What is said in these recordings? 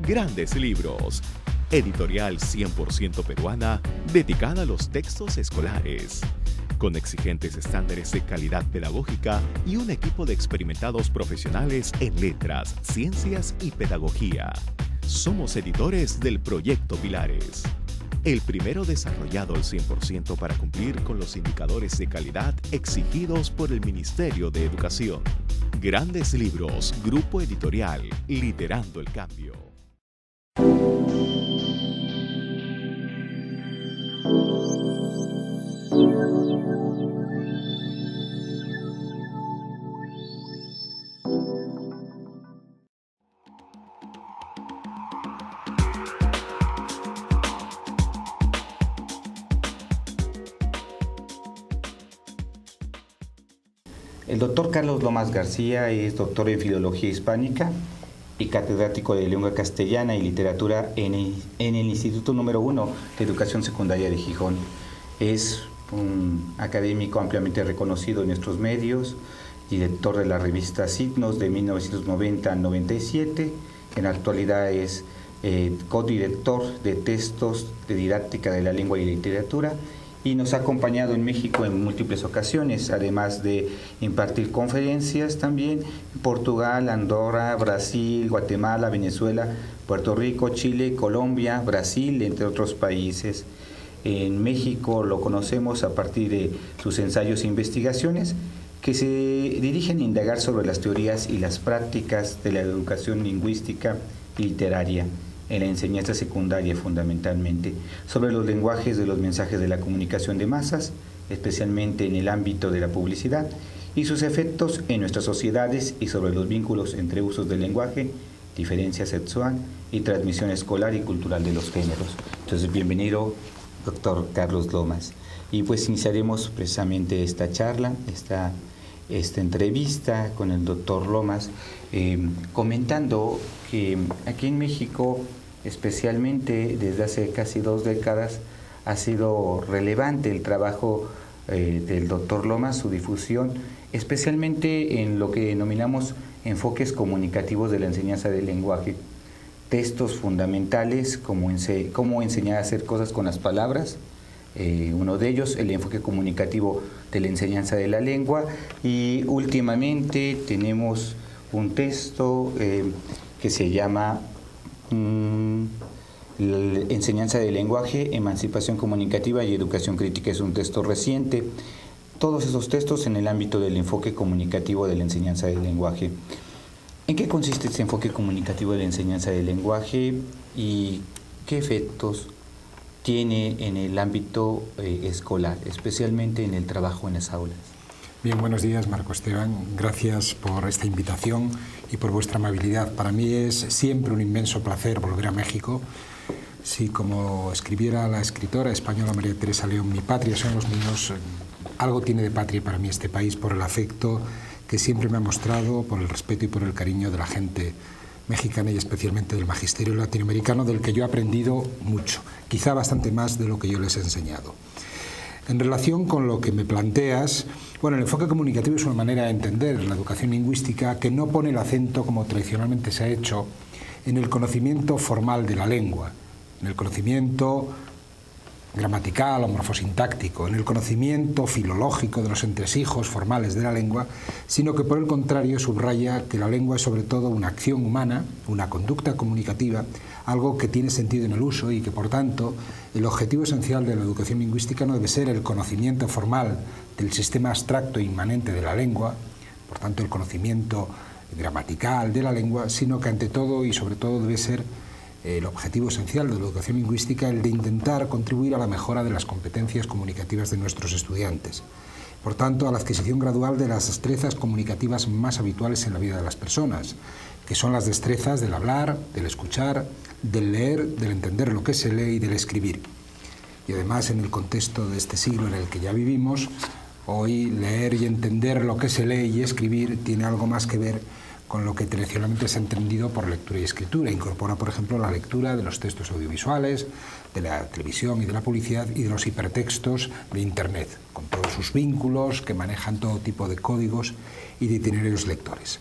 Grandes Libros, editorial 100% peruana dedicada a los textos escolares, con exigentes estándares de calidad pedagógica y un equipo de experimentados profesionales en letras, ciencias y pedagogía. Somos editores del Proyecto Pilares, el primero desarrollado al 100% para cumplir con los indicadores de calidad exigidos por el Ministerio de Educación. Grandes Libros, grupo editorial, liderando el cambio. El doctor Carlos Lomas García es doctor en Filología Hispánica y catedrático de Lengua Castellana y Literatura en el Instituto número 1 de Educación Secundaria de Gijón. Es un académico ampliamente reconocido en nuestros medios, director de la revista Signos de 1990 a 97. En la actualidad es codirector de textos de didáctica de la lengua y literatura, y nos ha acompañado en México en múltiples ocasiones, además de impartir conferencias también en Portugal, Andorra, Brasil, Guatemala, Venezuela, Puerto Rico, Chile, Colombia, Brasil, entre otros países. En México lo conocemos a partir de sus ensayos e investigaciones que se dirigen a indagar sobre las teorías y las prácticas de la educación lingüística y literaria en la enseñanza secundaria fundamentalmente, sobre los lenguajes de los mensajes de la comunicación de masas, especialmente en el ámbito de la publicidad, y sus efectos en nuestras sociedades y sobre los vínculos entre usos del lenguaje, diferencia sexual y transmisión escolar y cultural de los géneros. Entonces, bienvenido, doctor Carlos Lomas. Y pues iniciaremos precisamente esta charla, esta entrevista con el doctor Lomas, comentando que aquí en México, especialmente desde hace casi 2 décadas, ha sido relevante el trabajo del doctor Lomas, su difusión, especialmente en lo que denominamos enfoques comunicativos de la enseñanza del lenguaje, textos fundamentales como cómo enseñar a hacer cosas con las palabras, uno de ellos, el enfoque comunicativo de la enseñanza de la lengua, y últimamente tenemos un texto que se llama Enseñanza del lenguaje, emancipación comunicativa y educación crítica. Es un texto reciente. Todos esos textos en el ámbito del enfoque comunicativo de la enseñanza del lenguaje. ¿En qué consiste este enfoque comunicativo de la enseñanza del lenguaje y qué efectos tiene en el ámbito escolar, especialmente en el trabajo en las aulas? Bien, buenos días, Marco Esteban. Gracias por esta invitación y por vuestra amabilidad. Para mí es siempre un inmenso placer volver a México. Si, como escribiera la escritora española María Teresa León, mi patria son los míos, algo tiene de patria para mí este país por el afecto que siempre me ha mostrado, por el respeto y por el cariño de la gente mexicana y especialmente del magisterio latinoamericano, del que yo he aprendido mucho, quizá bastante más de lo que yo les he enseñado. En relación con lo que me planteas, bueno, el enfoque comunicativo es una manera de entender la educación lingüística que no pone el acento, como tradicionalmente se ha hecho, en el conocimiento formal de la lengua, en el conocimiento gramatical o morfosintáctico, en el conocimiento filológico de los entresijos formales de la lengua, sino que por el contrario subraya que la lengua es sobre todo una acción humana, una conducta comunicativa, algo que tiene sentido en el uso y que por tanto el objetivo esencial de la educación lingüística no debe ser el conocimiento formal del sistema abstracto e inmanente de la lengua, por tanto el conocimiento gramatical de la lengua, sino que ante todo y sobre todo debe ser el objetivo esencial de la educación lingüística, el de intentar contribuir a la mejora de las competencias comunicativas de nuestros estudiantes. Por tanto, a la adquisición gradual de las destrezas comunicativas más habituales en la vida de las personas, que son las destrezas del hablar, del escuchar, del leer, del entender lo que se lee y del escribir. Y además, en el contexto de este siglo en el que ya vivimos, hoy leer y entender lo que se lee y escribir tiene algo más que ver con lo que tradicionalmente se ha entendido por lectura y escritura. Incorpora, por ejemplo, la lectura de los textos audiovisuales, de la televisión y de la publicidad y de los hipertextos de Internet, con todos sus vínculos que manejan todo tipo de códigos y de itinerarios lectores.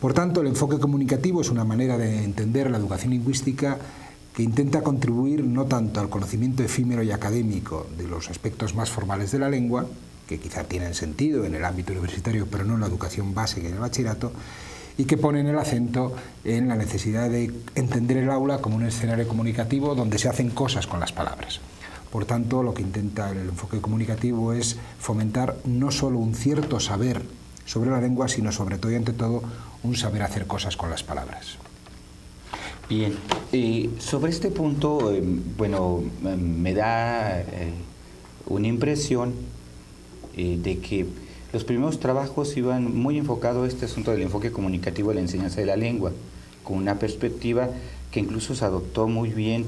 Por tanto, el enfoque comunicativo es una manera de entender la educación lingüística que intenta contribuir no tanto al conocimiento efímero y académico de los aspectos más formales de la lengua, que quizá tienen sentido en el ámbito universitario, pero no en la educación básica y en el bachillerato, y que ponen el acento en la necesidad de entender el aula como un escenario comunicativo donde se hacen cosas con las palabras. Por tanto, lo que intenta el enfoque comunicativo es fomentar no solo un cierto saber sobre la lengua, sino sobre todo y ante todo un saber hacer cosas con las palabras. Bien, sobre este punto, me da una impresión de que los primeros trabajos iban muy enfocados a este asunto del enfoque comunicativo de la enseñanza de la lengua, con una perspectiva que incluso se adoptó muy bien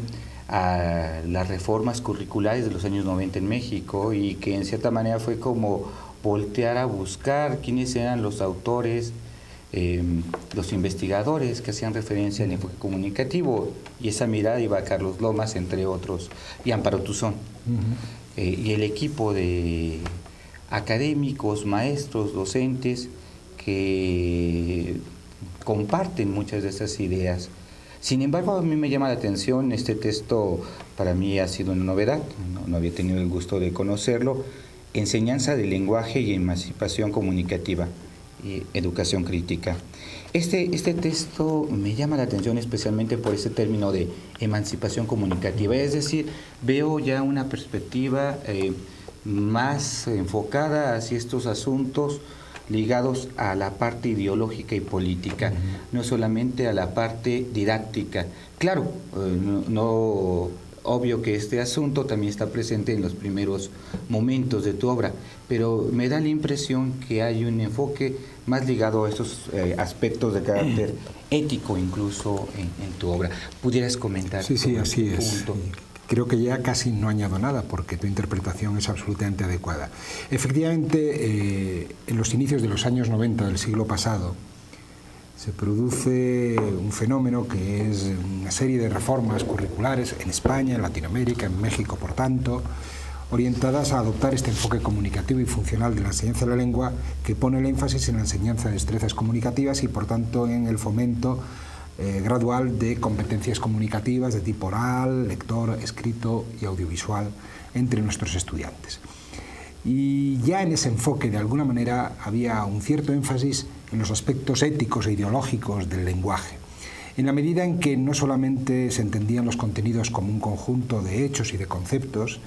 a las reformas curriculares de los años 90 en México, y que en cierta manera fue como voltear a buscar quiénes eran los autores, los investigadores que hacían referencia al enfoque comunicativo, y esa mirada iba a Carlos Lomas, entre otros, y Amparo Tuzón. Y el equipo de académicos, maestros, docentes que comparten muchas de esas ideas. Sin embargo, a mí me llama la atención, este texto para mí ha sido una novedad, no había tenido el gusto de conocerlo: Enseñanza del lenguaje y emancipación comunicativa y educación crítica. Este texto me llama la atención especialmente por ese término de emancipación comunicativa, es decir, veo ya una perspectiva más enfocada hacia estos asuntos ligados a la parte ideológica y política, no solamente a la parte didáctica. Claro, obvio que este asunto también está presente en los primeros momentos de tu obra, pero me da la impresión que hay un enfoque más ligado a estos aspectos de carácter ético incluso en tu obra. ¿Pudieras comentar? Sí, así es. Punto? Creo que ya casi no añado nada porque tu interpretación es absolutamente adecuada. Efectivamente, en los inicios de los años 90 del siglo pasado se produce un fenómeno que es una serie de reformas curriculares en España, en Latinoamérica, en México, por tanto, orientadas a adoptar este enfoque comunicativo y funcional de la enseñanza de la lengua, que pone el énfasis en la enseñanza de destrezas comunicativas y, por tanto, en el fomento gradual de competencias comunicativas de tipo oral, lector, escrito y audiovisual entre nuestros estudiantes. Y ya en ese enfoque, de alguna manera, había un cierto énfasis en los aspectos éticos e ideológicos del lenguaje, en la medida en que no solamente se entendían los contenidos como un conjunto de hechos y de conceptos,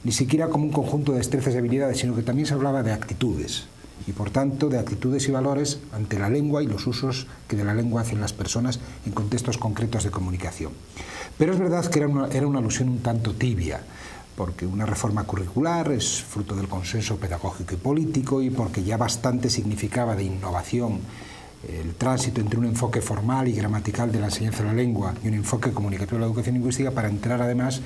ni siquiera como un conjunto de destrezas y habilidades, sino que también se hablaba de actitudes, y por tanto de actitudes y valores ante la lengua y los usos que de la lengua hacen las personas en contextos concretos de comunicación. Pero es verdad que era una alusión un tanto tibia, porque una reforma curricular es fruto del consenso pedagógico y político, y porque ya bastante significaba de innovación el tránsito entre un enfoque formal y gramatical de la enseñanza de la lengua y un enfoque comunicativo de la educación lingüística, para entrar además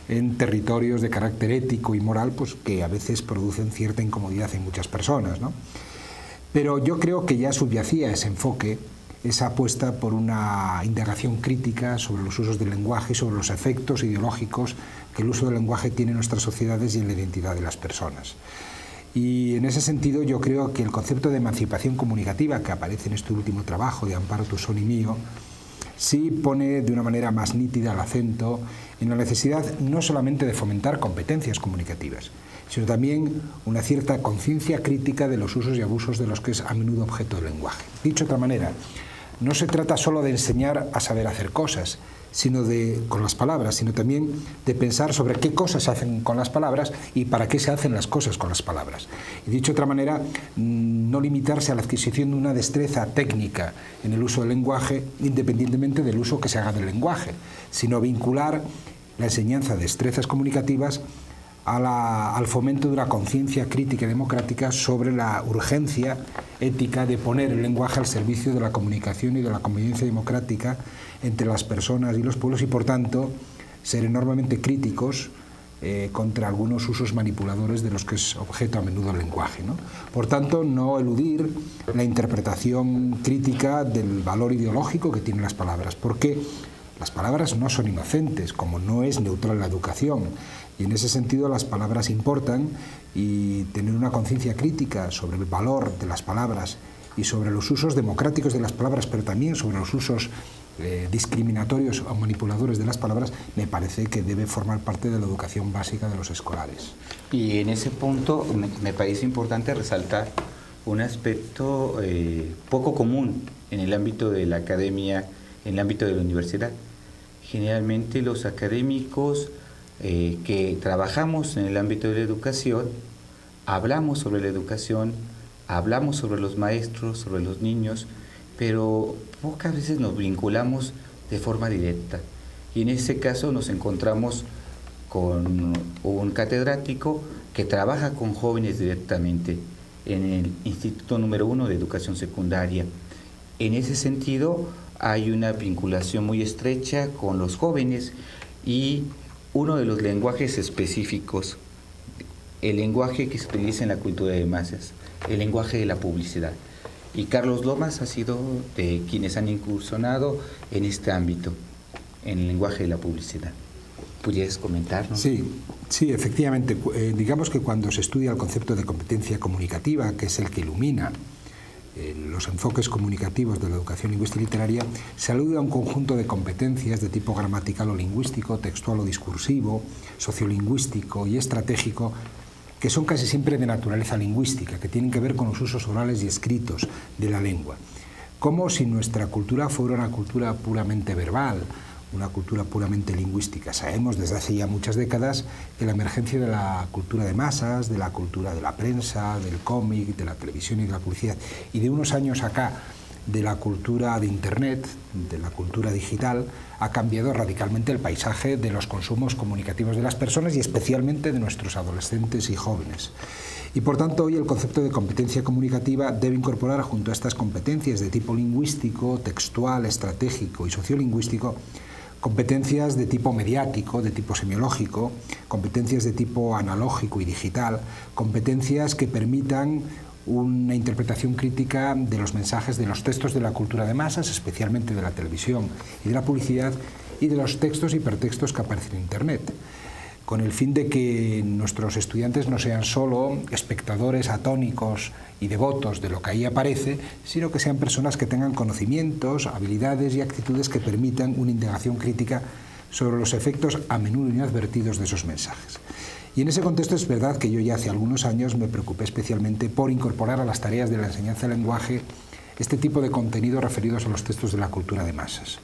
en territorios de carácter ético y moral, pues que a veces producen cierta incomodidad en muchas personas, ¿no? Pero yo creo que ya subyacía ese enfoque, esa apuesta por una indagación crítica sobre los usos del lenguaje y sobre los efectos ideológicos que el uso del lenguaje tiene en nuestras sociedades y en la identidad de las personas. Y en ese sentido yo creo que el concepto de emancipación comunicativa que aparece en este último trabajo de Amparo Tuzón y mío sí pone de una manera más nítida el acento en la necesidad no solamente de fomentar competencias comunicativas, sino también una cierta conciencia crítica de los usos y abusos de los que es a menudo objeto del lenguaje. Dicho de otra manera, no se trata solo de enseñar a saber hacer cosas, con las palabras, sino también de pensar sobre qué cosas se hacen con las palabras y para qué se hacen las cosas con las palabras. Y dicho de otra manera, no limitarse a la adquisición de una destreza técnica en el uso del lenguaje, independientemente del uso que se haga del lenguaje, sino vincular la enseñanza de destrezas comunicativas al fomento de una conciencia crítica y democrática sobre la urgencia ética de poner el lenguaje al servicio de la comunicación y de la convivencia democrática entre las personas y los pueblos, y por tanto ser enormemente críticos contra algunos usos manipuladores de los que es objeto a menudo el lenguaje, ¿no? Por tanto, no eludir la interpretación crítica del valor ideológico que tienen las palabras, porque las palabras no son inocentes, como no es neutral la educación, y en ese sentido las palabras importan, y tener una conciencia crítica sobre el valor de las palabras y sobre los usos democráticos de las palabras, pero también sobre los usos discriminatorios o manipuladores de las palabras, me parece que debe formar parte de la educación básica de los escolares. Y en ese punto me parece importante resaltar un aspecto poco común en el ámbito de la academia, en el ámbito de la universidad. Generalmente los académicos que trabajamos en el ámbito de la educación, hablamos sobre la educación, hablamos sobre los maestros, sobre los niños, pero pocas veces nos vinculamos de forma directa. Y en ese caso nos encontramos con un catedrático que trabaja con jóvenes directamente en el Instituto número 1 de Educación Secundaria. En ese sentido hay una vinculación muy estrecha con los jóvenes y uno de los lenguajes específicos, el lenguaje que se utiliza en la cultura de masas, el lenguaje de la publicidad. Y Carlos Lomas ha sido de quienes han incursionado en este ámbito, en el lenguaje de la publicidad. ¿Pudieras comentarnos? Sí, efectivamente. Digamos que cuando se estudia el concepto de competencia comunicativa, que es el que ilumina los enfoques comunicativos de la educación lingüística y literaria, se alude a un conjunto de competencias de tipo gramatical o lingüístico, textual o discursivo, sociolingüístico y estratégico, que son casi siempre de naturaleza lingüística, que tienen que ver con los usos orales y escritos de la lengua. Como si nuestra cultura fuera una cultura puramente verbal, una cultura puramente lingüística. Sabemos desde hace ya muchas décadas que la emergencia de la cultura de masas, de la cultura de la prensa, del cómic, de la televisión y de la publicidad, y de unos años acá de la cultura de Internet, de la cultura digital, ha cambiado radicalmente el paisaje de los consumos comunicativos de las personas y especialmente de nuestros adolescentes y jóvenes. Y por tanto hoy el concepto de competencia comunicativa debe incorporar junto a estas competencias de tipo lingüístico, textual, estratégico y sociolingüístico competencias de tipo mediático, de tipo semiológico, competencias de tipo analógico y digital, competencias que permitan una interpretación crítica de los mensajes de los textos de la cultura de masas, especialmente de la televisión y de la publicidad, y de los textos y hipertextos que aparecen en Internet, con el fin de que nuestros estudiantes no sean solo espectadores atónicos y devotos de lo que ahí aparece, sino que sean personas que tengan conocimientos, habilidades y actitudes que permitan una indagación crítica sobre los efectos a menudo inadvertidos de esos mensajes. Y en ese contexto es verdad que yo ya hace algunos años me preocupé especialmente por incorporar a las tareas de la enseñanza del lenguaje este tipo de contenidos referidos a los textos de la cultura de masas.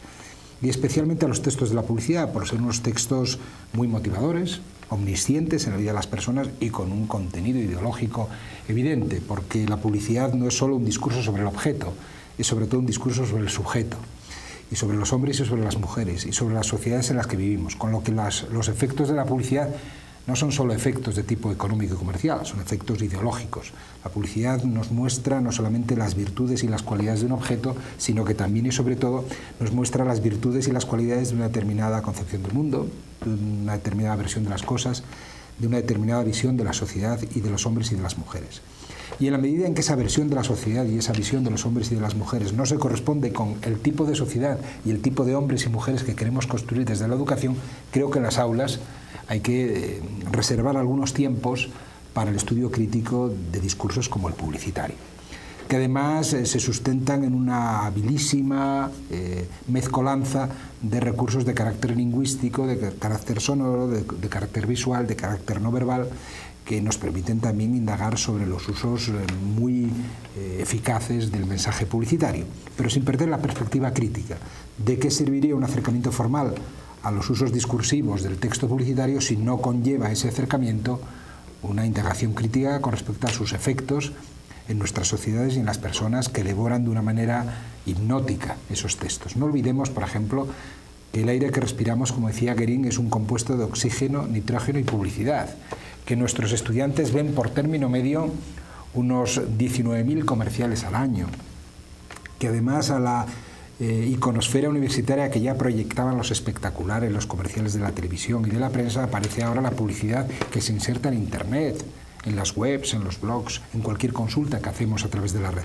Y especialmente a los textos de la publicidad, por ser unos textos muy motivadores, omniscientes en la vida de las personas y con un contenido ideológico evidente, porque la publicidad no es solo un discurso sobre el objeto, es sobre todo un discurso sobre el sujeto, y sobre los hombres y sobre las mujeres, y sobre las sociedades en las que vivimos, con lo que los efectos de la publicidad no son solo efectos de tipo económico y comercial, son efectos ideológicos. La publicidad nos muestra no solamente las virtudes y las cualidades de un objeto, sino que también y sobre todo nos muestra las virtudes y las cualidades de una determinada concepción del mundo, de una determinada versión de las cosas, de una determinada visión de la sociedad y de los hombres y de las mujeres. Y en la medida en que esa versión de la sociedad y esa visión de los hombres y de las mujeres no se corresponde con el tipo de sociedad y el tipo de hombres y mujeres que queremos construir desde la educación, creo que en las aulas hay que reservar algunos tiempos para el estudio crítico de discursos como el publicitario, que además se sustentan en una habilísima mezcolanza de recursos de carácter lingüístico, de carácter sonoro, de carácter visual, de carácter no verbal, que nos permiten también indagar sobre los usos muy eficaces del mensaje publicitario, pero sin perder la perspectiva crítica. ¿De qué serviría un acercamiento formal a los usos discursivos del texto publicitario si no conlleva ese acercamiento una indagación crítica con respecto a sus efectos en nuestras sociedades y en las personas que devoran de una manera hipnótica esos textos? No olvidemos, por ejemplo, que el aire que respiramos, como decía Guérin, es un compuesto de oxígeno, nitrógeno y publicidad, que nuestros estudiantes ven por término medio unos 19.000 comerciales al año, que además a la iconosfera universitaria que ya proyectaban los espectaculares, los comerciales de la televisión y de la prensa, aparece ahora la publicidad que se inserta en Internet, en las webs, en los blogs, en cualquier consulta que hacemos a través de la red.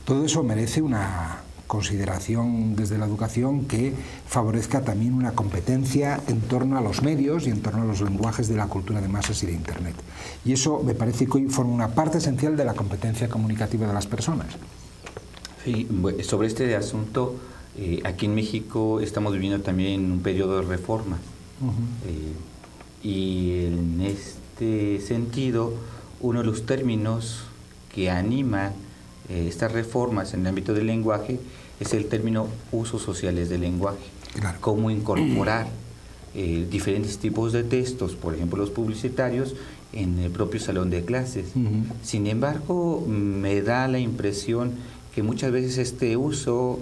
Todo eso merece una consideración desde la educación que favorezca también una competencia en torno a los medios y en torno a los lenguajes de la cultura de masas y de Internet. Y eso me parece que hoy forma una parte esencial de la competencia comunicativa de las personas. Sí, sobre este asunto, aquí en México estamos viviendo también un periodo de reforma. Y en este sentido, uno de los términos que animan estas reformas en el ámbito del lenguaje es el término usos sociales del lenguaje. Claro. Cómo incorporar diferentes tipos de textos, por ejemplo los publicitarios, en el propio salón de clases. Sin embargo, me da la impresión que muchas veces este uso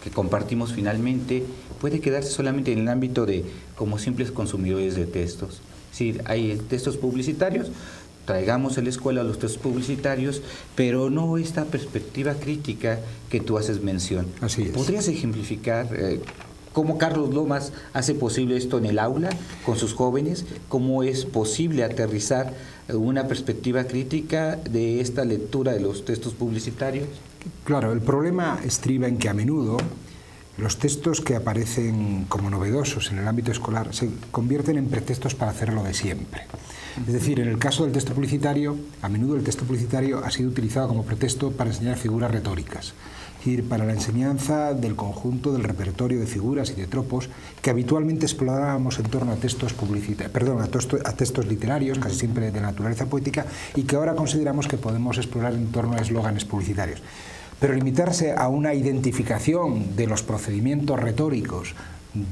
que compartimos finalmente puede quedarse solamente en el ámbito de como simples consumidores de textos. Es decir, hay textos publicitarios, traigamos a la escuela los textos publicitarios, pero no esta perspectiva crítica que tú haces mención. Así es. ¿Podrías ejemplificar cómo Carlos Lomas hace posible esto en el aula con sus jóvenes? ¿Cómo es posible aterrizar una perspectiva crítica de esta lectura de los textos publicitarios? Claro, el problema estriba en que a menudo los textos que aparecen como novedosos en el ámbito escolar se convierten en pretextos para hacer lo de siempre. Es decir, en el caso del texto publicitario, a menudo el texto publicitario ha sido utilizado como pretexto para enseñar figuras retóricas, es decir, para la enseñanza del conjunto del repertorio de figuras y de tropos que habitualmente explorábamos en torno a textos a textos literarios, casi siempre de naturaleza poética, y que ahora consideramos que podemos explorar en torno a eslóganes publicitarios. Pero limitarse a una identificación de los procedimientos retóricos,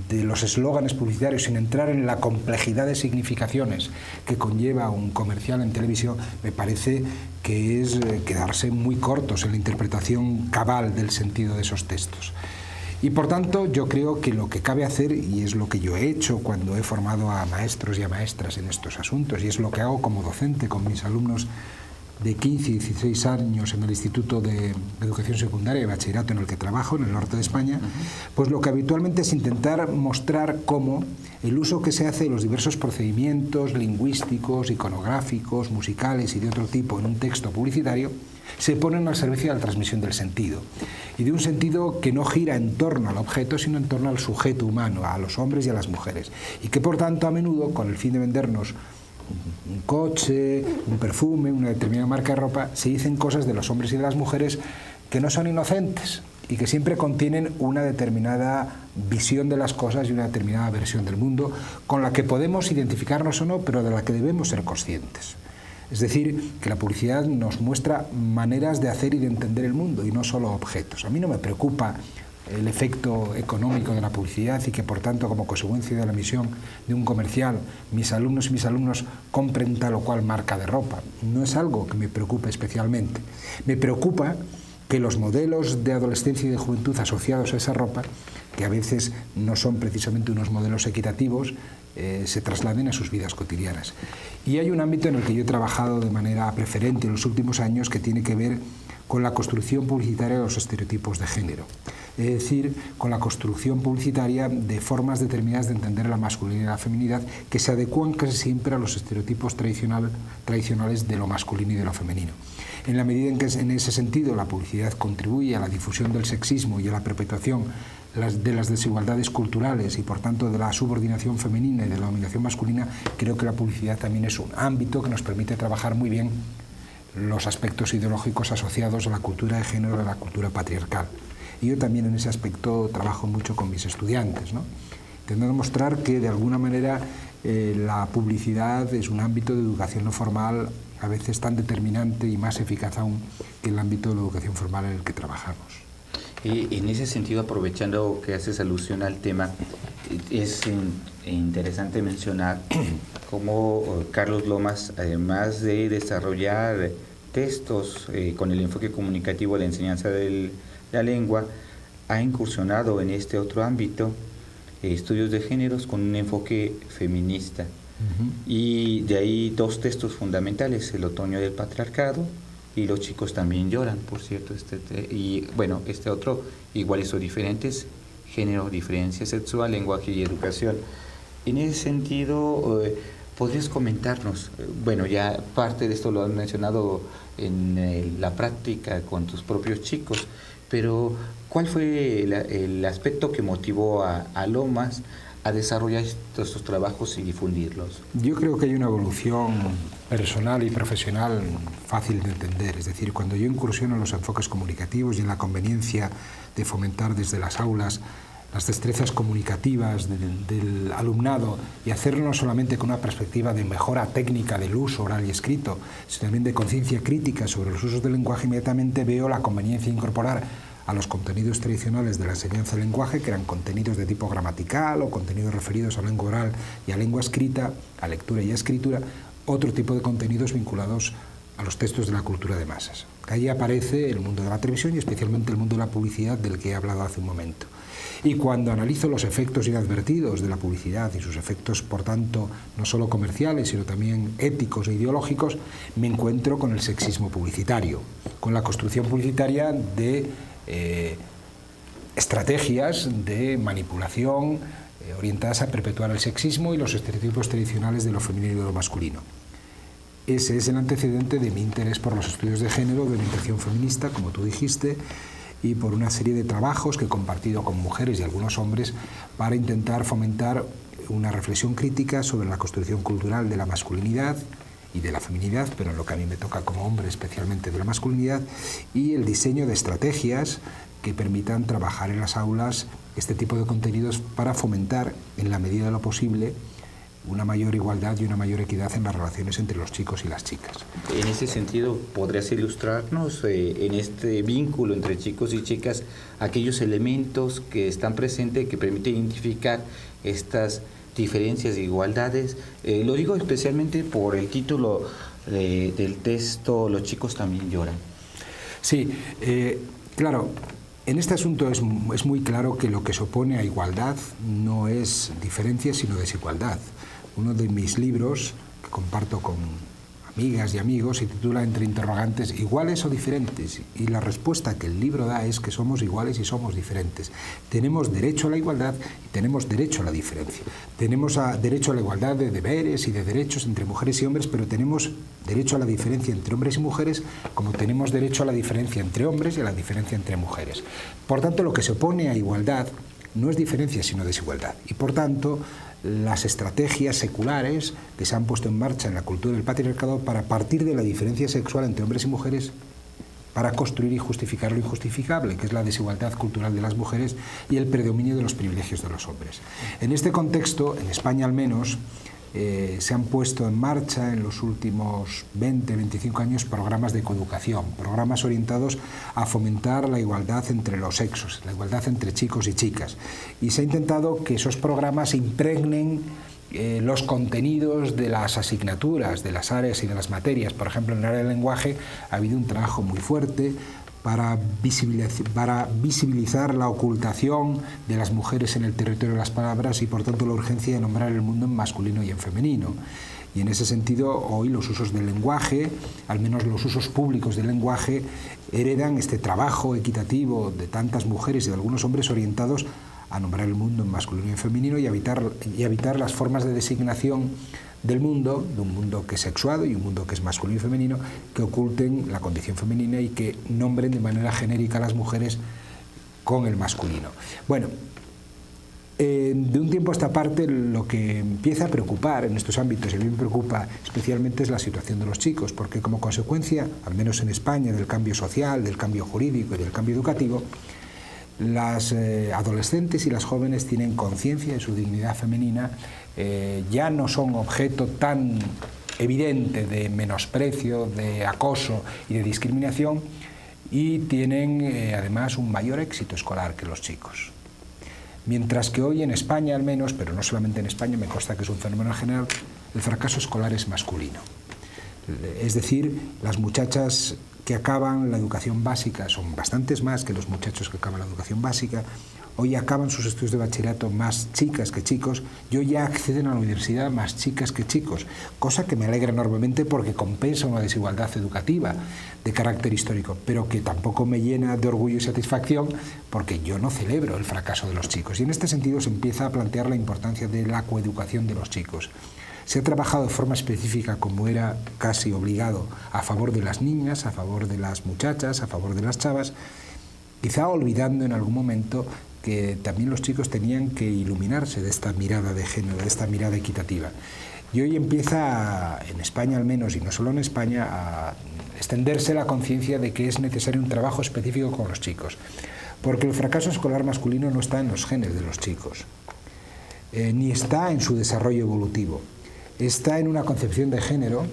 de los eslóganes publicitarios, sin entrar en la complejidad de significaciones que conlleva un comercial en televisión, me parece que es quedarse muy cortos en la interpretación cabal del sentido de esos textos. Y por tanto, yo creo que lo que cabe hacer, y es lo que yo he hecho cuando he formado a maestros y a maestras en estos asuntos, y es lo que hago como docente con mis alumnos de 15 y 16 años en el Instituto de Educación Secundaria y Bachillerato en el que trabajo, en el norte de España, pues lo que habitualmente es intentar mostrar cómo el uso que se hace de los diversos procedimientos lingüísticos, iconográficos, musicales y de otro tipo en un texto publicitario se ponen al servicio de la transmisión del sentido, y de un sentido que no gira en torno al objeto, sino en torno al sujeto humano, a los hombres y a las mujeres, y que por tanto a menudo, con el fin de vendernos un coche, un perfume, una determinada marca de ropa, se dicen cosas de los hombres y de las mujeres que no son inocentes y que siempre contienen una determinada visión de las cosas y una determinada versión del mundo con la que podemos identificarnos o no, pero de la que debemos ser conscientes. Es decir, que la publicidad nos muestra maneras de hacer y de entender el mundo y no solo objetos. A mí no me preocupa el efecto económico de la publicidad y que por tanto como consecuencia de la emisión de un comercial mis alumnos y mis alumnos compren tal o cual marca de ropa. No es algo que me preocupe especialmente. Me preocupa que los modelos de adolescencia y de juventud asociados a esa ropa, que a veces no son precisamente unos modelos equitativos, se trasladen a sus vidas cotidianas. Y hay un ámbito en el que yo he trabajado de manera preferente en los últimos años que tiene que ver con la construcción publicitaria de los estereotipos de género. Es decir, con la construcción publicitaria de formas determinadas de entender la masculinidad y la feminidad que se adecúan casi siempre a los estereotipos tradicionales de lo masculino y de lo femenino. En la medida en que en ese sentido la publicidad contribuye a la difusión del sexismo y a la perpetuación de las desigualdades culturales y por tanto de la subordinación femenina y de la dominación masculina, creo que la publicidad también es un ámbito que nos permite trabajar muy bien los aspectos ideológicos asociados a la cultura de género y a la cultura patriarcal. Y yo también en ese aspecto trabajo mucho con mis estudiantes, ¿no? Intentando mostrar que de alguna manera la publicidad es un ámbito de educación no formal a veces tan determinante y más eficaz aún que el ámbito de la educación formal en el que trabajamos. Y en ese sentido, aprovechando que haces alusión al tema, es interesante mencionar cómo Carlos Lomas, además de desarrollar textos con el enfoque comunicativo de la enseñanza de la lengua, ha incursionado en este otro ámbito, estudios de géneros con un enfoque feminista. Y de ahí dos textos fundamentales, El otoño del patriarcado y Los chicos también lloran, por cierto, y bueno, este otro, iguales o diferentes, género, diferencia sexual, lenguaje y educación. En ese sentido, ¿podrías comentarnos? Bueno, ya parte de esto lo has mencionado en la práctica con tus propios chicos, pero ¿cuál fue el aspecto que motivó a Lomas a desarrollar estos trabajos y difundirlos? Yo creo que hay una evolución personal y profesional fácil de entender. Es decir, cuando yo incursiono en los enfoques comunicativos y en la conveniencia de fomentar desde las aulas las destrezas comunicativas del alumnado y hacerlo no solamente con una perspectiva de mejora técnica del uso oral y escrito, sino también de conciencia crítica sobre los usos del lenguaje, inmediatamente veo la conveniencia de incorporar a los contenidos tradicionales de la enseñanza del lenguaje, que eran contenidos de tipo gramatical o contenidos referidos a lengua oral y a lengua escrita, a lectura y a escritura, otro tipo de contenidos vinculados a los textos de la cultura de masas. Allí aparece el mundo de la televisión y especialmente el mundo de la publicidad, del que he hablado hace un momento. Y cuando analizo los efectos inadvertidos de la publicidad y sus efectos, por tanto, no solo comerciales, sino también éticos e ideológicos, me encuentro con el sexismo publicitario, con la construcción publicitaria de estrategias de manipulación orientadas a perpetuar el sexismo y los estereotipos tradicionales de lo femenino y de lo masculino. Ese es el antecedente de mi interés por los estudios de género, de orientación feminista, como tú dijiste, y por una serie de trabajos que he compartido con mujeres y algunos hombres para intentar fomentar una reflexión crítica sobre la construcción cultural de la masculinidad y de la feminidad, pero en lo que a mí me toca como hombre especialmente de la masculinidad, y el diseño de estrategias que permitan trabajar en las aulas este tipo de contenidos para fomentar, en la medida de lo posible, una mayor igualdad y una mayor equidad en las relaciones entre los chicos y las chicas. En ese sentido, ¿podrías ilustrarnos en este vínculo entre chicos y chicas aquellos elementos que están presentes que permiten identificar estas diferencias e igualdades? Lo digo especialmente por el título del texto, Los chicos también lloran. Sí, claro. En este asunto es muy claro que lo que se opone a igualdad no es diferencia, sino desigualdad. Uno de mis libros, que comparto con amigas y amigos, se titula Entre interrogantes, ¿iguales o diferentes? Y la respuesta que el libro da es que somos iguales y somos diferentes. Tenemos derecho a la igualdad y tenemos derecho a la diferencia. Tenemos derecho a la igualdad de deberes y de derechos entre mujeres y hombres, pero tenemos derecho a la diferencia entre hombres y mujeres, como tenemos derecho a la diferencia entre hombres y a la diferencia entre mujeres. Por tanto, lo que se opone a igualdad no es diferencia, sino desigualdad. Y por tanto, las estrategias seculares que se han puesto en marcha en la cultura del patriarcado para partir de la diferencia sexual entre hombres y mujeres para construir y justificar lo injustificable, que es la desigualdad cultural de las mujeres y el predominio de los privilegios de los hombres. En este contexto, en España al menos, se han puesto en marcha en los últimos 20-25 años programas de coeducación, programas orientados a fomentar la igualdad entre los sexos, la igualdad entre chicos y chicas. Y se ha intentado que esos programas impregnen los contenidos de las asignaturas, de las áreas y de las materias. Por ejemplo, en el área del lenguaje ha habido un trabajo muy fuerte para visibilizar la ocultación de las mujeres en el territorio de las palabras y, por tanto, la urgencia de nombrar el mundo en masculino y en femenino. Y en ese sentido, hoy los usos del lenguaje, al menos los usos públicos del lenguaje, heredan este trabajo equitativo de tantas mujeres y de algunos hombres orientados a nombrar el mundo en masculino y en femenino y evitar las formas de designación del mundo, de un mundo que es sexuado y un mundo que es masculino y femenino, que oculten la condición femenina y que nombren de manera genérica a las mujeres con el masculino. Bueno, de un tiempo a esta parte lo que empieza a preocupar en estos ámbitos, y a mí me preocupa especialmente, es la situación de los chicos, porque como consecuencia, al menos en España, del cambio social, del cambio jurídico y del cambio educativo, las adolescentes y las jóvenes tienen conciencia de su dignidad femenina, ya no son objeto tan evidente de menosprecio, de acoso y de discriminación, y tienen además un mayor éxito escolar que los chicos. Mientras que hoy en España al menos, pero no solamente en España, me consta que es un fenómeno general, el fracaso escolar es masculino. Es decir, las muchachas que acaban la educación básica son bastantes más que los muchachos que acaban la educación básica. Hoy acaban sus estudios de bachillerato más chicas que chicos, y hoy ya acceden a la universidad más chicas que chicos, cosa que me alegra enormemente porque compensa una desigualdad educativa de carácter histórico, pero que tampoco me llena de orgullo y satisfacción porque yo no celebro el fracaso de los chicos. Y en este sentido se empieza a plantear la importancia de la coeducación de los chicos. Se ha trabajado de forma específica, como era casi obligado, a favor de las niñas, a favor de las muchachas, a favor de las chavas, quizá olvidando en algún momento que también los chicos tenían que iluminarse de esta mirada de género, de esta mirada equitativa. Y hoy empieza, en España al menos, y no solo en España, a extenderse la conciencia de que es necesario un trabajo específico con los chicos. Porque el fracaso escolar masculino no está en los genes de los chicos, ni está en su desarrollo evolutivo. Está en una concepción de género,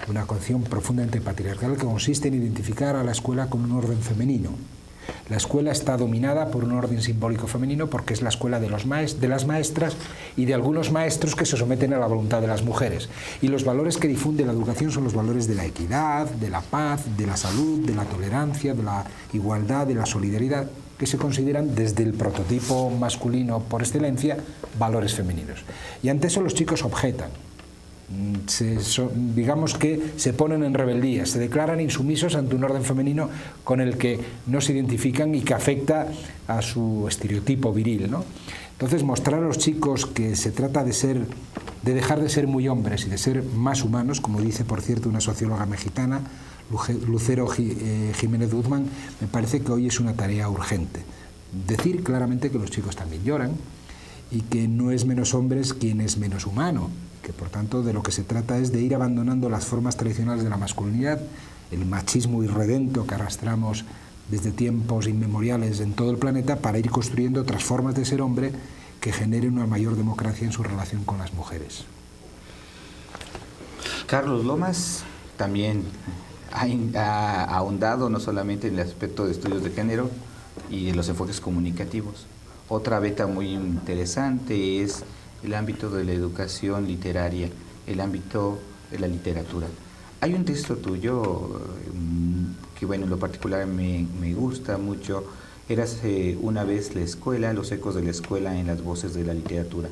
una concepción profundamente patriarcal que consiste en identificar a la escuela con un orden femenino. La escuela está dominada por un orden simbólico femenino porque es la escuela de las maestras y de algunos maestros que se someten a la voluntad de las mujeres. Y los valores que difunde la educación son los valores de la equidad, de la paz, de la salud, de la tolerancia, de la igualdad, de la solidaridad, que se consideran desde el prototipo masculino por excelencia valores femeninos. Y ante eso los chicos objetan. Digamos que se ponen en rebeldía, se declaran insumisos ante un orden femenino con el que no se identifican y que afecta a su estereotipo viril, ¿no? Entonces, mostrar a los chicos que se trata de dejar de ser muy hombres y de ser más humanos, como dice, por cierto, una socióloga mexicana, Lucero Jiménez Guzmán, me parece que hoy es una tarea urgente. Decir claramente que los chicos también lloran y que no es menos hombres quien es menos humano, que por tanto de lo que se trata es de ir abandonando las formas tradicionales de la masculinidad, el machismo irredento que arrastramos desde tiempos inmemoriales en todo el planeta, para ir construyendo otras formas de ser hombre que generen una mayor democracia en su relación con las mujeres. Carlos Lomas también ha ahondado no solamente en el aspecto de estudios de género y de los enfoques comunicativos. Otra beta muy interesante es el ámbito de la educación literaria, el ámbito de la literatura. Hay un texto tuyo que, bueno, en lo particular me gusta mucho. Érase una vez la escuela, los ecos de la escuela en las voces de la literatura.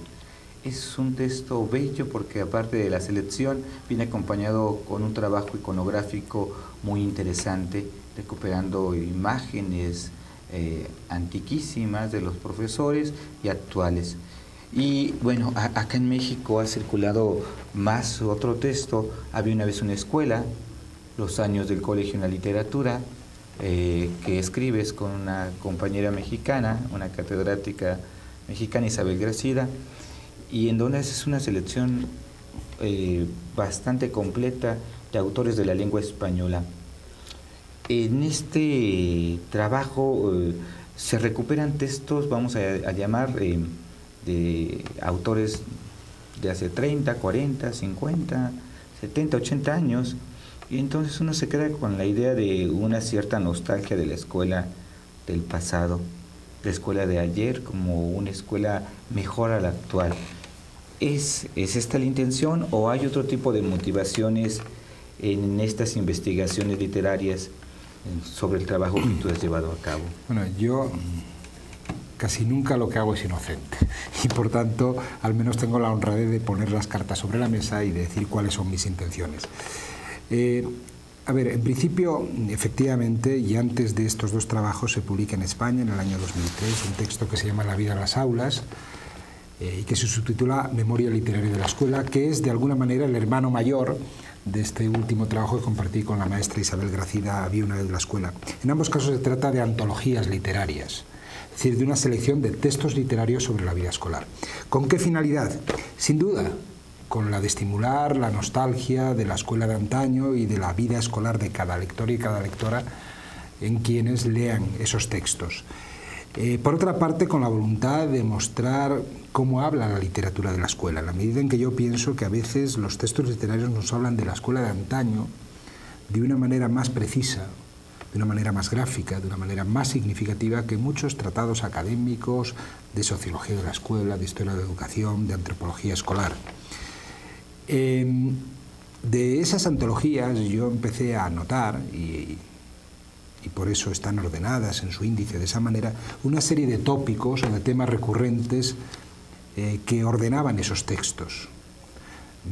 Es un texto bello porque, aparte de la selección, viene acompañado con un trabajo iconográfico muy interesante, recuperando imágenes antiquísimas de los profesores y actuales. Y bueno, acá en México ha circulado más otro texto. Había una vez una escuela, los años del colegio en la literatura, que escribes con una compañera mexicana, una catedrática mexicana, Isabel Gracida, y en donde es una selección bastante completa de autores de la lengua española. En este trabajo se recuperan textos, vamos a llamar, de autores de hace 30, 40, 50, 70, 80 años, y entonces uno se queda con la idea de una cierta nostalgia de la escuela del pasado, la escuela de ayer como una escuela mejor a la actual. ¿Es esta la intención o hay otro tipo de motivaciones en estas investigaciones literarias sobre el trabajo que tú has llevado a cabo? Bueno, yo casi nunca lo que hago es inocente y por tanto al menos tengo la honradez de poner las cartas sobre la mesa y de decir cuáles son mis intenciones. A ver, en principio, efectivamente, y antes de estos dos trabajos se publica en España en el año 2003 un texto que se llama La vida en las aulas y que se subtitula Memoria literaria de la escuela, que es de alguna manera el hermano mayor de este último trabajo que compartí con la maestra Isabel Gracida, Había una vez la escuela. En ambos casos se trata de antologías literarias, es decir, de una selección de textos literarios sobre la vida escolar. ¿Con qué finalidad? Sin duda, con la de estimular la nostalgia de la escuela de antaño y de la vida escolar de cada lector y cada lectora en quienes lean esos textos. Por otra parte, con la voluntad de mostrar cómo habla la literatura de la escuela, en la medida en que yo pienso que a veces los textos literarios nos hablan de la escuela de antaño de una manera más precisa, de una manera más gráfica, de una manera más significativa que muchos tratados académicos de sociología de la escuela, de historia de la educación, de antropología escolar. De esas antologías yo empecé a notar, y por eso están ordenadas en su índice de esa manera, una serie de tópicos o de temas recurrentes que ordenaban esos textos.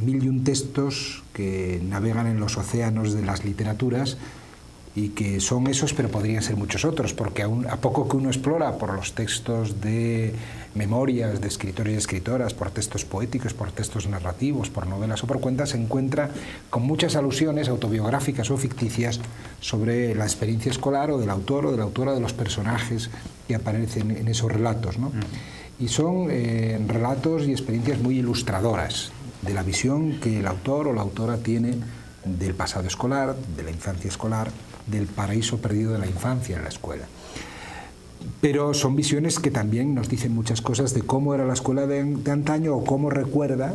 1001 textos que navegan en los océanos de las literaturas y que son esos, pero podrían ser muchos otros, porque a poco que uno explora por los textos de memorias de escritores y escritoras, por textos poéticos, por textos narrativos, por novelas o por cuentas, se encuentra con muchas alusiones autobiográficas o ficticias sobre la experiencia escolar o del autor o de la autora, de los personajes que aparecen en esos relatos, ¿no? Y son relatos y experiencias muy ilustradoras de la visión que el autor o la autora tiene del pasado escolar, de la infancia escolar, del paraíso perdido de la infancia en la escuela. Pero son visiones que también nos dicen muchas cosas de cómo era la escuela de antaño o cómo recuerda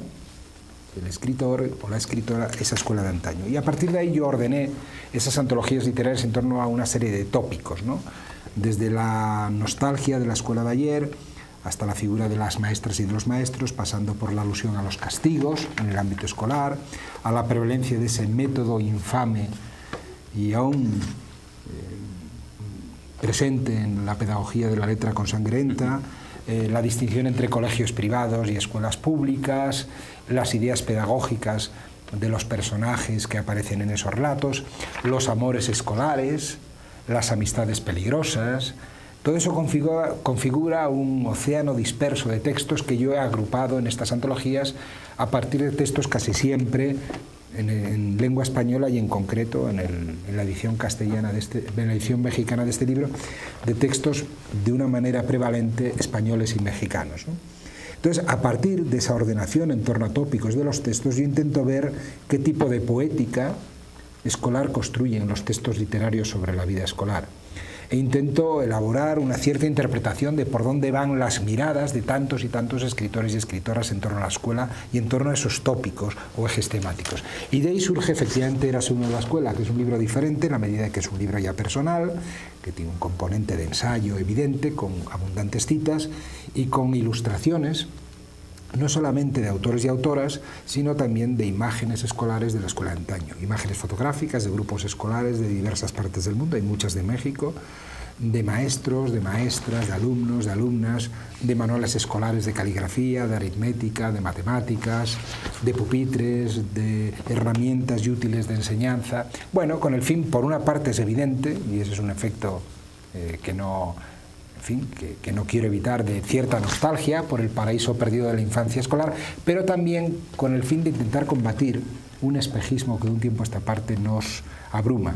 el escritor o la escritora esa escuela de antaño. Y a partir de ahí yo ordené esas antologías literarias en torno a una serie de tópicos, ¿no? Desde la nostalgia de la escuela de ayer hasta la figura de las maestras y de los maestros, pasando por la alusión a los castigos en el ámbito escolar, a la prevalencia de ese método infame y aún presente en la pedagogía de la letra consangrienta, la distinción entre colegios privados y escuelas públicas, las ideas pedagógicas de los personajes que aparecen en esos relatos, los amores escolares, las amistades peligrosas. Todo eso configura un océano disperso de textos que yo he agrupado en estas antologías a partir de textos casi siempre en lengua española y en concreto en la edición castellana, en la edición mexicana de este libro, de textos de una manera prevalente españoles y mexicanos, ¿no? Entonces, a partir de esa ordenación en torno a tópicos de los textos, yo intento ver qué tipo de poética escolar construyen los textos literarios sobre la vida escolar. E intento elaborar una cierta interpretación de por dónde van las miradas de tantos y tantos escritores y escritoras en torno a la escuela y en torno a esos tópicos o ejes temáticos. Y de ahí surge efectivamente Érase una vez la escuela, que es un libro diferente en la medida que es un libro ya personal, que tiene un componente de ensayo evidente, con abundantes citas y con ilustraciones, no solamente de autores y autoras, sino también de imágenes escolares de la escuela de antaño, imágenes fotográficas de grupos escolares de diversas partes del mundo, hay muchas de México, de maestros, de maestras, de alumnos, de alumnas, de manuales escolares de caligrafía, de aritmética, de matemáticas, de pupitres, de herramientas y útiles de enseñanza. Bueno, con el fin, por una parte es evidente, y ese es un efecto que no quiero evitar, de cierta nostalgia por el paraíso perdido de la infancia escolar, pero también con el fin de intentar combatir un espejismo que de un tiempo a esta parte nos abruma,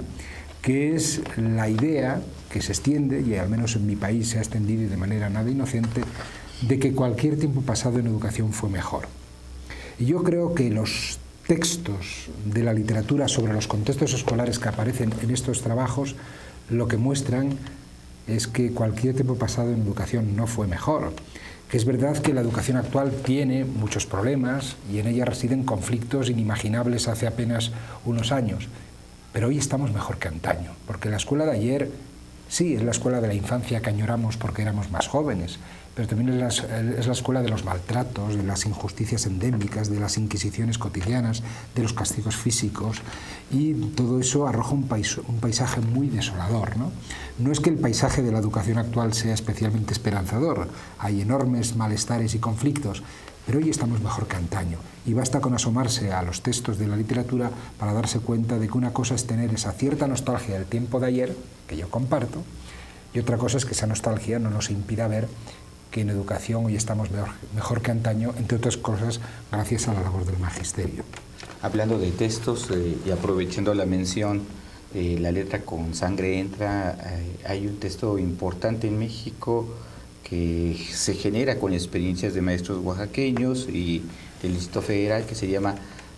que es la idea que se extiende, y al menos en mi país se ha extendido y de manera nada inocente, de que cualquier tiempo pasado en educación fue mejor. Y yo creo que los textos de la literatura sobre los contextos escolares que aparecen en estos trabajos lo que muestran es que cualquier tiempo pasado en educación no fue mejor, que es verdad que la educación actual tiene muchos problemas y en ella residen conflictos inimaginables hace apenas unos años, pero hoy estamos mejor que antaño, porque la escuela de ayer sí es la escuela de la infancia que añoramos porque éramos más jóvenes, pero también es la escuela de los maltratos, de las injusticias endémicas, de las inquisiciones cotidianas, de los castigos físicos, y todo eso arroja un paisaje muy desolador, ¿no? No es que el paisaje de la educación actual sea especialmente esperanzador, hay enormes malestares y conflictos, pero hoy estamos mejor que antaño, y basta con asomarse a los textos de la literatura para darse cuenta de que una cosa es tener esa cierta nostalgia del tiempo de ayer, que yo comparto, y otra cosa es que esa nostalgia no nos impida ver que en educación hoy estamos mejor que antaño, entre otras cosas, gracias a la labor del magisterio. Hablando de textos y aprovechando la mención, la letra con sangre entra, hay un texto importante en México que se genera con experiencias de maestros oaxaqueños y del Instituto Federal, que se llama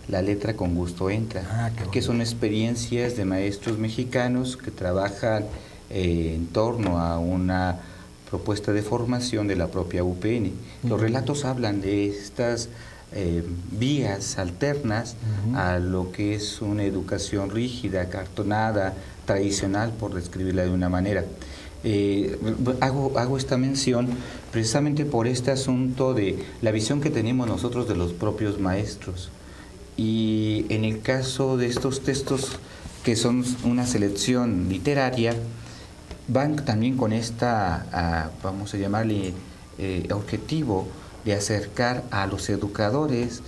La letra con gusto entra, que son experiencias de maestros mexicanos que trabajan en torno a una propuesta de formación de la propia UPN. Los relatos hablan de estas vías alternas a lo que es una educación rígida, cartonada, tradicional, por describirla de una manera. Hago esta mención precisamente por este asunto de la visión que tenemos nosotros de los propios maestros. Y en el caso de estos textos, que son una selección literaria, van también con esta, vamos a llamarle, objetivo de acercar a los educadores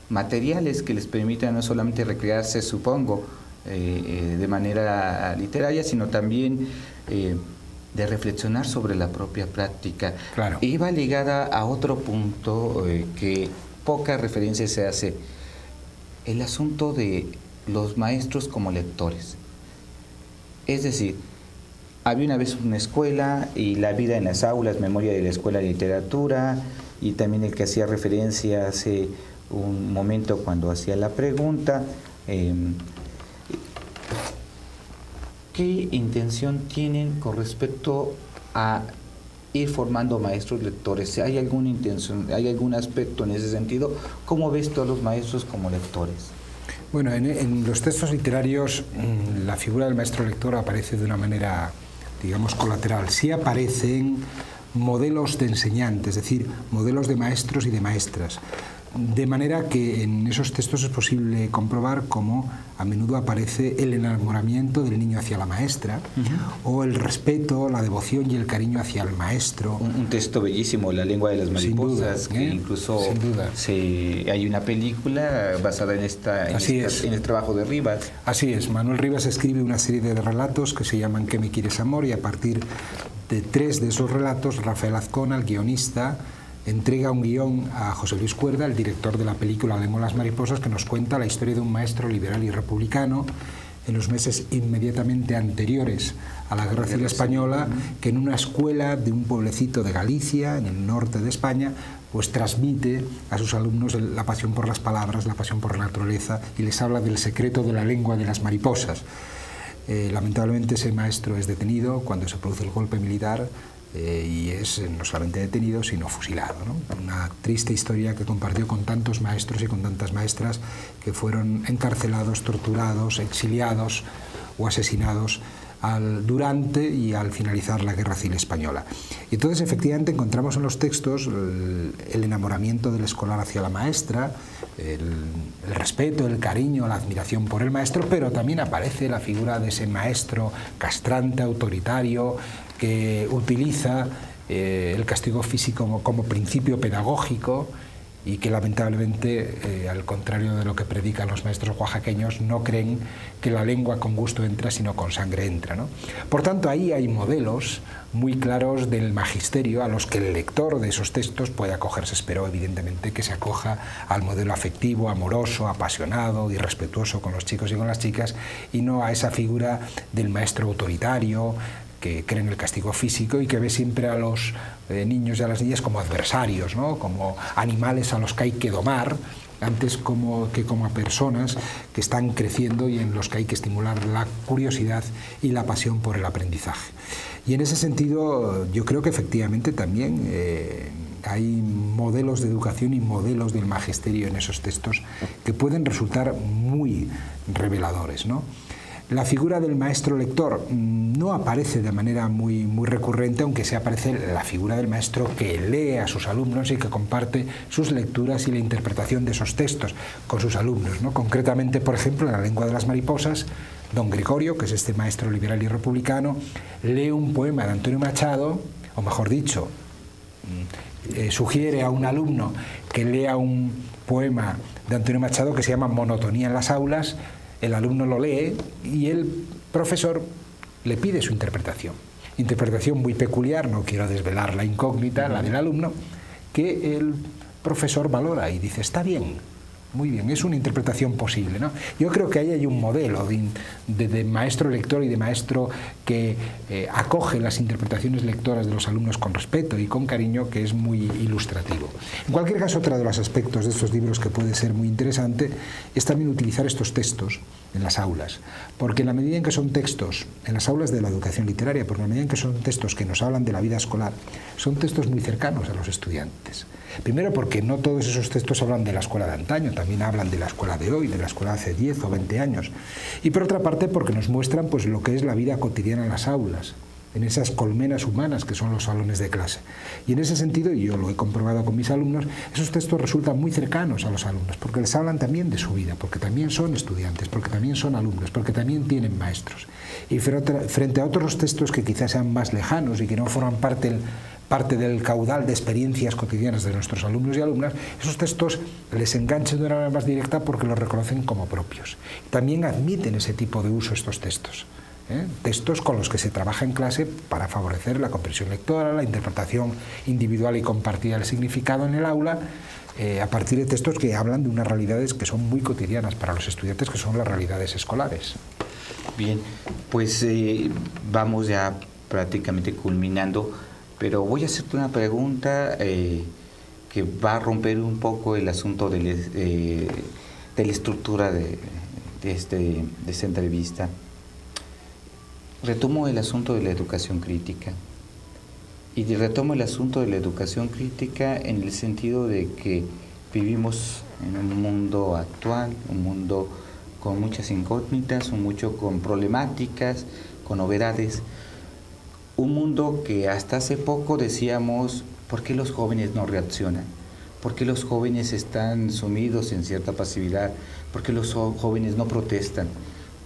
materiales que les permitan no solamente recrearse, supongo, de manera literaria, sino también de reflexionar sobre la propia práctica. Claro. Y va ligada a otro punto que poca referencia se hace, el asunto de los maestros como lectores. Es decir, había una vez una escuela y la vida en las aulas, memoria de la escuela de literatura, y también el que hacía referencia hace un momento cuando hacía la pregunta, ¿qué intención tienen con respecto a ir formando maestros lectores? ¿Hay alguna intención, hay algún aspecto en ese sentido? ¿Cómo ves tú a los maestros como lectores? Bueno, en los textos literarios la figura del maestro lector aparece de una manera, digamos, colateral. Sí aparecen modelos de enseñantes, es decir, modelos de maestros y de maestras. De manera que en esos textos es posible comprobar cómo a menudo aparece el enamoramiento del niño hacia la maestra, o el respeto, la devoción y el cariño hacia el maestro. Un texto bellísimo, La lengua de las mariposas, que incluso hay una película basada en el trabajo de Rivas. Así es, Manuel Rivas escribe una serie de relatos que se llaman ¿Qué me quieres, amor? Y a partir de 3 de esos relatos, Rafael Azcona, el guionista, entrega un guión a José Luis Cuerda, el director de la película La lengua de las mariposas, que nos cuenta la historia de un maestro liberal y republicano en los meses inmediatamente anteriores a la Guerra Civil Española, que en una escuela de un pueblecito de Galicia, en el norte de España, pues transmite a sus alumnos la pasión por las palabras, la pasión por la naturaleza, y les habla del secreto de la lengua de las mariposas. Lamentablemente ese maestro es detenido cuando se produce el golpe militar, y es no solamente detenido, sino fusilado, ¿no? Una triste historia que compartió con tantos maestros y con tantas maestras que fueron encarcelados, torturados, exiliados o asesinados durante y al finalizar la Guerra Civil Española. Y entonces efectivamente encontramos en los textos el enamoramiento del escolar hacia la maestra, el respeto, el cariño, la admiración por el maestro, pero también aparece la figura de ese maestro castrante, autoritario, que utiliza el castigo físico como principio pedagógico, y que lamentablemente, al contrario de lo que predican los maestros oaxaqueños, no creen que la lengua con gusto entra, sino con sangre entra, ¿no? Por tanto, ahí hay modelos muy claros del magisterio a los que el lector de esos textos puede acogerse. Espero, evidentemente, que se acoja al modelo afectivo, amoroso, apasionado y respetuoso con los chicos y con las chicas, y no a esa figura del maestro autoritario, que cree en el castigo físico y que ve siempre a los niños y a las niñas como adversarios, ¿no? Como animales a los que hay que domar, antes que como a personas que están creciendo y en los que hay que estimular la curiosidad y la pasión por el aprendizaje. Y en ese sentido yo creo que efectivamente también hay modelos de educación y modelos del magisterio en esos textos que pueden resultar muy reveladores, ¿no? La figura del maestro lector no aparece de manera muy recurrente, aunque sí aparece la figura del maestro que lee a sus alumnos y que comparte sus lecturas y la interpretación de esos textos con sus alumnos, ¿no? Concretamente, por ejemplo, en La lengua de las mariposas, don Gregorio, que es este maestro liberal y republicano, lee un poema de Antonio Machado, o mejor dicho, sugiere a un alumno que lea un poema de Antonio Machado que se llama Monotonía en las aulas. El alumno lo lee y el profesor le pide su interpretación. Interpretación muy peculiar, no quiero desvelar la incógnita, la del alumno, que el profesor valora y dice, está bien, muy bien, es una interpretación posible, ¿no? Yo creo que ahí hay un modelo de maestro lector y de maestro que acoge las interpretaciones lectoras de los alumnos con respeto y con cariño, que es muy ilustrativo. En cualquier caso, otro de los aspectos de estos libros que puede ser muy interesante es también utilizar estos textos en las aulas, porque en la medida en que son textos, en las aulas de la educación literaria, porque en la medida en que son textos que nos hablan de la vida escolar, son textos muy cercanos a los estudiantes. Primero porque no todos esos textos hablan de la escuela de antaño, también hablan de la escuela de hoy, de la escuela de hace 10 o 20 años. Y por otra parte porque nos muestran pues lo que es la vida cotidiana en las aulas, en esas colmenas humanas que son los salones de clase. Y en ese sentido, y yo lo he comprobado con mis alumnos, esos textos resultan muy cercanos a los alumnos, porque les hablan también de su vida, porque también son estudiantes, porque también son alumnos, porque también tienen maestros. Y frente a otros textos que quizás sean más lejanos y que no forman parte parte del caudal de experiencias cotidianas de nuestros alumnos y alumnas, esos textos les enganchan de una manera más directa porque los reconocen como propios. También admiten ese tipo de uso estos textos. Textos con los que se trabaja en clase para favorecer la comprensión lectora, la interpretación individual y compartida del significado en el aula, a partir de textos que hablan de unas realidades que son muy cotidianas para los estudiantes, que son las realidades escolares. Bien, pues vamos ya prácticamente culminando, pero voy a hacerte una pregunta que va a romper un poco el asunto de la estructura de esta entrevista. Retomo el asunto de la educación crítica. Y retomo el asunto de la educación crítica en el sentido de que vivimos en un mundo actual, un mundo con muchas incógnitas, con problemáticas, con novedades. Un mundo que hasta hace poco decíamos, ¿por qué los jóvenes no reaccionan? ¿Por qué los jóvenes están sumidos en cierta pasividad? ¿Por qué los jóvenes no protestan?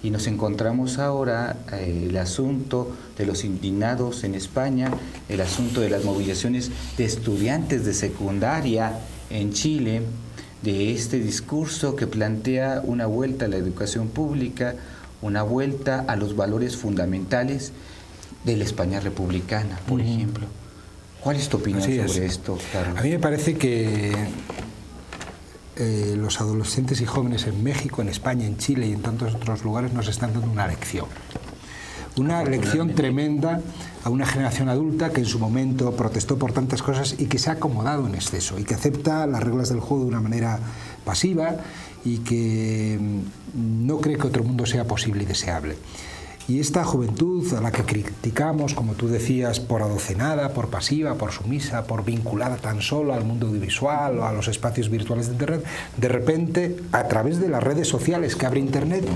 Y nos encontramos ahora el asunto de los indignados en España, el asunto de las movilizaciones de estudiantes de secundaria en Chile, de este discurso que plantea una vuelta a la educación pública, una vuelta a los valores fundamentales de la España republicana, por ejemplo. ¿Cuál es tu opinión sobre esto, Carlos? A mí me parece que los adolescentes y jóvenes en México, en España, en Chile y en tantos otros lugares nos están dando una lección. Una lección tremenda a una generación adulta que en su momento protestó por tantas cosas y que se ha acomodado en exceso y que acepta las reglas del juego de una manera pasiva y que no cree que otro mundo sea posible y deseable. Y esta juventud a la que criticamos, como tú decías, por adocenada, por pasiva, por sumisa, por vinculada tan solo al mundo audiovisual o a los espacios virtuales de Internet, de repente, a través de las redes sociales que abre Internet,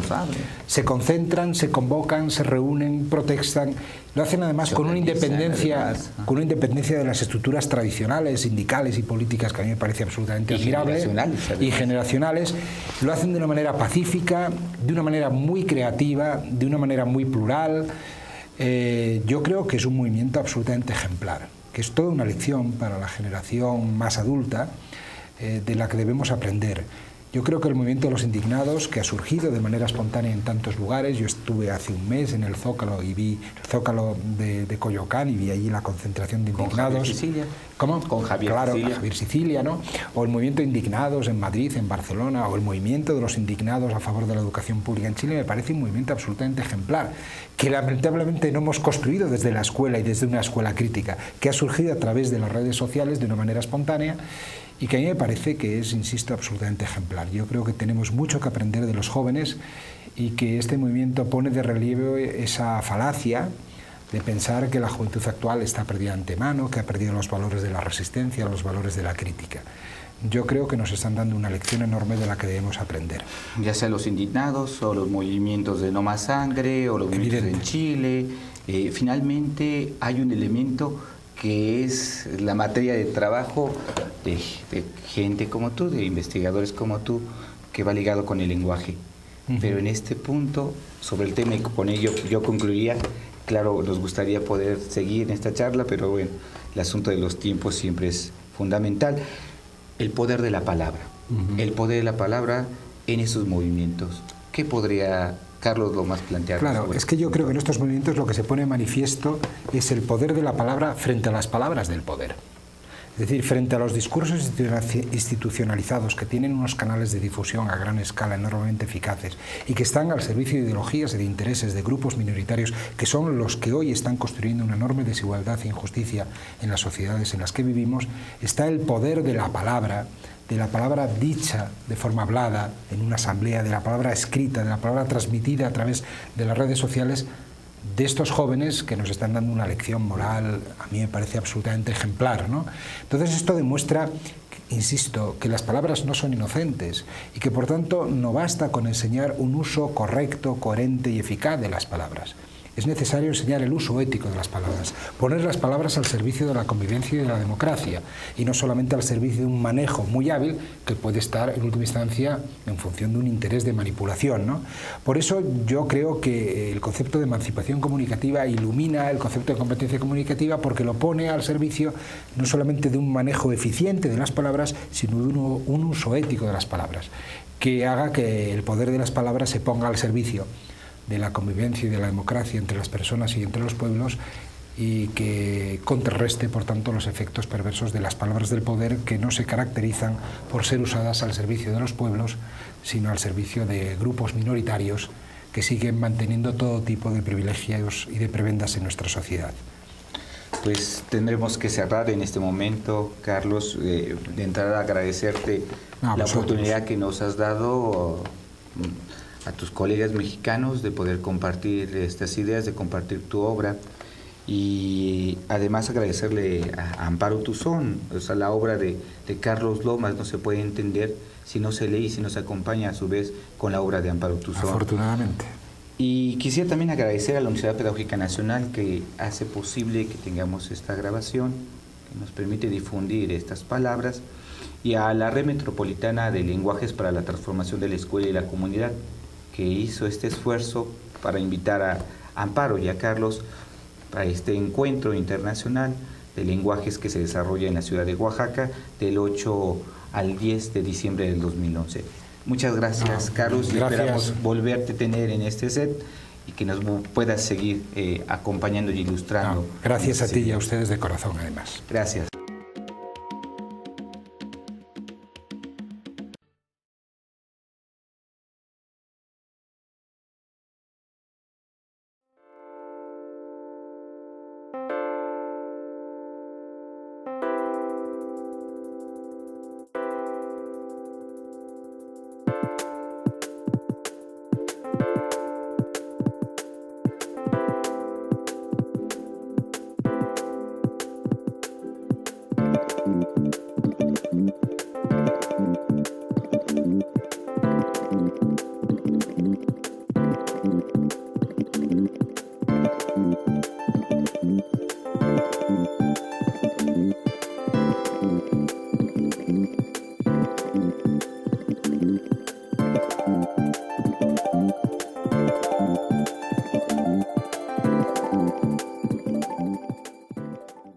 se concentran, se convocan, se reúnen, protestan. Lo hacen además con una independencia de las estructuras tradicionales, sindicales y políticas que a mí me parece absolutamente admirable, y generacionales. Lo hacen de una manera pacífica, de una manera muy creativa, de una manera muy plural. Yo creo que es un movimiento absolutamente ejemplar, que es toda una lección para la generación más adulta de la que debemos aprender. Yo creo que el movimiento de los indignados, que ha surgido de manera espontánea en tantos lugares, yo estuve hace un mes en el Zócalo y vi el Zócalo de Coyoacán y vi allí la concentración de indignados. ¿Con Javier Sicilia? ¿Cómo? Con Javier Sicilia. Javier Sicilia, ¿no? O el movimiento de indignados en Madrid, en Barcelona, o el movimiento de los indignados a favor de la educación pública en Chile, me parece un movimiento absolutamente ejemplar, que lamentablemente no hemos construido desde la escuela y desde una escuela crítica, que ha surgido a través de las redes sociales de una manera espontánea, y que a mí me parece que es, insisto, absolutamente ejemplar. Yo creo que tenemos mucho que aprender de los jóvenes y que este movimiento pone de relieve esa falacia de pensar que la juventud actual está perdida de antemano, que ha perdido los valores de la resistencia, los valores de la crítica. Yo creo que nos están dando una lección enorme de la que debemos aprender. Ya sea los indignados o los movimientos de No Más Sangre o los movimientos en Chile, finalmente hay un elemento que es la materia de trabajo de gente como tú, de investigadores como tú, que va ligado con el lenguaje. Pero en este punto, sobre el tema, y con ello yo concluiría, claro, nos gustaría poder seguir en esta charla, pero bueno, el asunto de los tiempos siempre es fundamental. El poder de la palabra, el poder de la palabra en esos movimientos. ¿Qué podría Carlos Lomas plantear? Claro, es que yo creo que en estos movimientos lo que se pone de manifiesto es el poder de la palabra frente a las palabras del poder. Es decir, frente a los discursos institucionalizados que tienen unos canales de difusión a gran escala enormemente eficaces y que están al servicio de ideologías y de intereses de grupos minoritarios que son los que hoy están construyendo una enorme desigualdad e injusticia en las sociedades en las que vivimos, está el poder de la palabra dicha de forma hablada en una asamblea, de la palabra escrita, de la palabra transmitida a través de las redes sociales, de estos jóvenes que nos están dando una lección moral, a mí me parece absolutamente ejemplar, ¿no? Entonces esto demuestra, insisto, que las palabras no son inocentes y que por tanto no basta con enseñar un uso correcto, coherente y eficaz de las palabras. es necesario enseñar el uso ético de las palabras, poner las palabras al servicio de la convivencia y de la democracia, y no solamente al servicio de un manejo muy hábil que puede estar en última instancia en función de un interés de manipulación, ¿no? Por eso yo creo que el concepto de emancipación comunicativa ilumina el concepto de competencia comunicativa, porque lo pone al servicio no solamente de un manejo eficiente de las palabras, sino de un uso ético de las palabras, que haga que el poder de las palabras se ponga al servicio de la convivencia y de la democracia entre las personas y entre los pueblos, y que contrarreste, por tanto, los efectos perversos de las palabras del poder, que no se caracterizan por ser usadas al servicio de los pueblos, sino al servicio de grupos minoritarios que siguen manteniendo todo tipo de privilegios y de prebendas en nuestra sociedad. Pues tendremos que cerrar en este momento, Carlos. De entrada agradecerte la oportunidad que nos has dado a tus colegas mexicanos de poder compartir estas ideas, de compartir tu obra, y además agradecerle a Amparo Tuzón. O sea, la obra de Carlos Lomas no se puede entender si no se lee y si no se acompaña a su vez con la obra de Amparo Tuzón. Afortunadamente. Y quisiera también agradecer a la Universidad Pedagógica Nacional, que hace posible que tengamos esta grabación, que nos permite difundir estas palabras, y a la Red Metropolitana de Lenguajes para la Transformación de la Escuela y la Comunidad, que hizo este esfuerzo para invitar a Amparo y a Carlos a este encuentro internacional de lenguajes que se desarrolla en la ciudad de Oaxaca del 8 al 10 de diciembre del 2011. Muchas gracias, Carlos. Gracias. Esperamos volverte a tener en este set y que nos puedas seguir acompañando y ilustrando. Gracias a ti y a ustedes de corazón, además. Gracias.